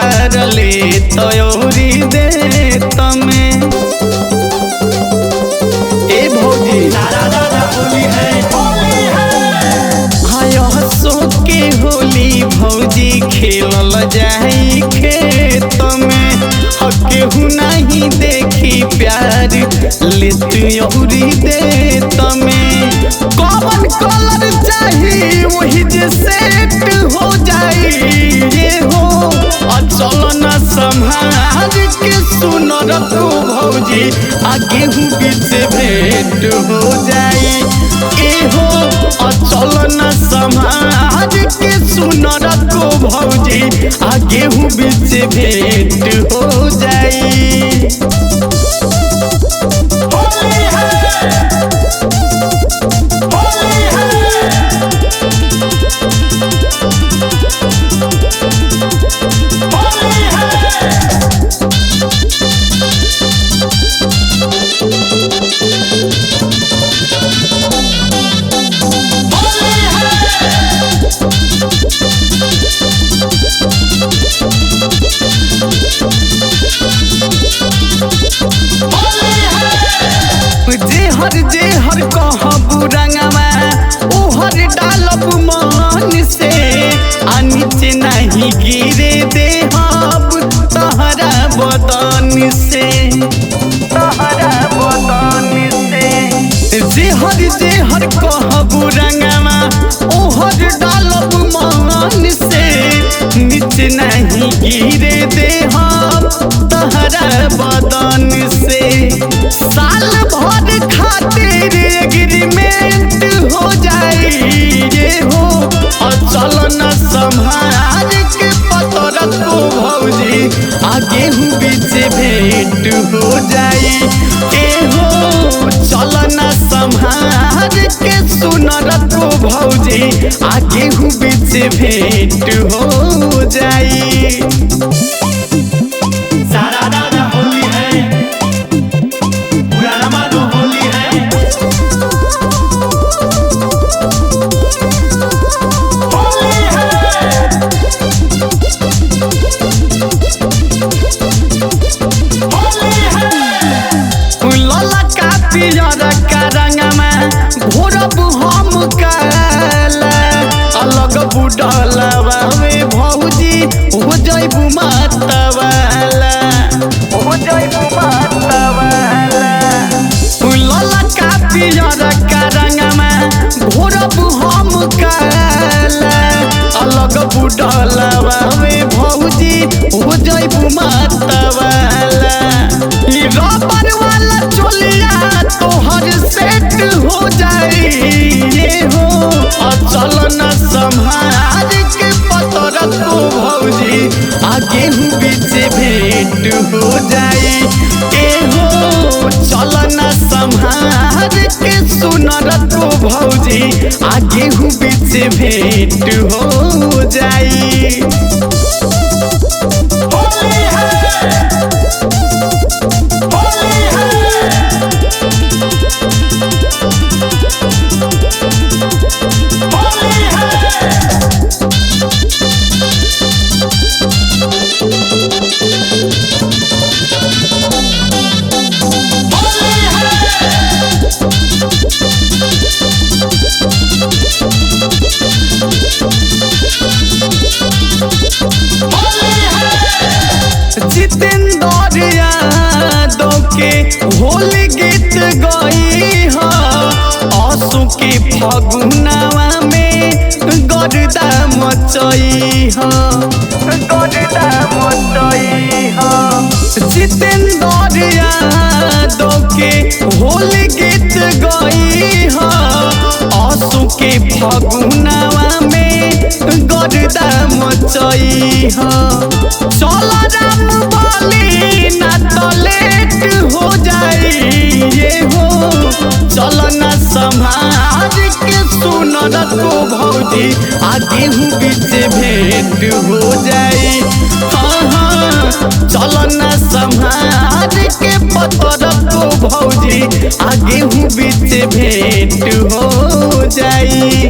प्यार ले तयोरी दे तमे ए भौजी होली है हसो के होली भौजी खेलल जाई खेत में केहू नहीं देखी प्यार ले तयोरी दे तमे कौन कलर चाहिए वही जे सेट हो जाई ये हो चल न संभाल के सुन रखो भौजी आगे हूँ बीच भेंट हो जाई ए हो चल न संभाल के सुन रखो भौजी आगे हूँ बीच भेंट हो जाई। होली है होली जे हर कहबू रंगवा ओहर डालब मन से आ नीचे नहीं गिरे देहब तहरा बदन से जे हर कहबू रंगवा ओहर डालब मन से नीचे नहीं गिरे देहब तहरा बदन से साल भर खातिर एग्रीमेंट हो जाई ये हो चल न संभाल के पतर को भौजी आगे हूँ बीच भेंट हो जाई ए हो चल न संभाल के सुन रखो भौजी आगे हूँ बीच भेंट हो जाई। सारा दादा होली है पुराना मानो होली है होली है होली है लला का पियर का रंगमा घोरब हम काला अलग बुढ़लवा में भौजी हो जइबू मातवाला लला का पियर का रंगमा घोरब हम काला अलग बुढ़लवा में भौजी हो जइबू मातवाला रबर वाला चोलिया तोहर सेट हो जाई ये हो चल न संभाल के पतर को भौजी आगे हूँ बीच भेंट हो जाई ए हो चल न संभाल के सुन रखो भौजी आगे हूँ बीच भेंट हो जाई। होली है होली जितेंद्र यादव के होली गीत गई हो आंसू के फगुनवा में गर्दा मचई हो जितेंद्र यादव के होली गीत गई हो आंसू के फगुनवा में गर्दा मचई हो चल राम बोली ना तो लेट हो जाई ये हो चल न संभाल के सुन रखो भौजी आगे हूँ बीच भेंट हो जाई। हाँ चल न संभाल के पतर को भौजी आगे हूँ बीच भेंट हो जाई।